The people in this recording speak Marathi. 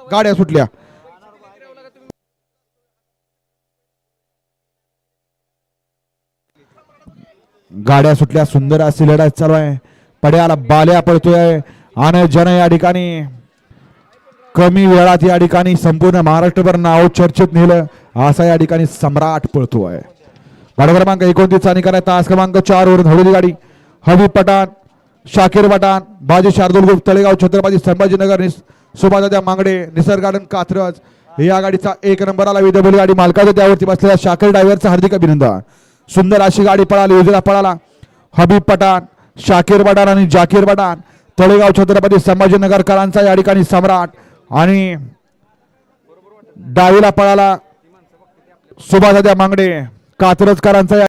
गाड्या सुटल्या. गाड्या सुटल्या. सुंदर अशी लढाई चालू आहे. पड्याला बाल्या पडतोय आणि जन या ठिकाणी कमी वेळात या ठिकाणी संपूर्ण महाराष्ट्रभर नाव चर्चेत नेलं असा या ठिकाणी सम्राट पळतोय. गाडी क्रमांक 29 चा निकाल आहे. तास क्रमांक 4 वरून धावलेली गाडी हबीब पठाण, शाकीर पठाण, बाजी शार्दुल ग्रुप तळेगाव छत्रपती संभाजीनगर, सुभादादा मांगडे, निसर्ग गार्डन कात्रज या गाडीचा 1 नंबर आला. विदर्भली गाडी मालकाचा त्यावरती बसलेल्या शाकीर ड्रायव्हरचं हार्दिक अभिनंदन. सुंदर अशी गाडी पळाली. उजव्या पळाला हबीब पठाण, शाकीर पठाण आणि जाकीर पठाण. तळेगाव छत्रपती संभाजीनगरकरांचा या ठिकाणी सम्राट आणि डावीला पळाला सुभादादा मांगडे कात्रजकरांचा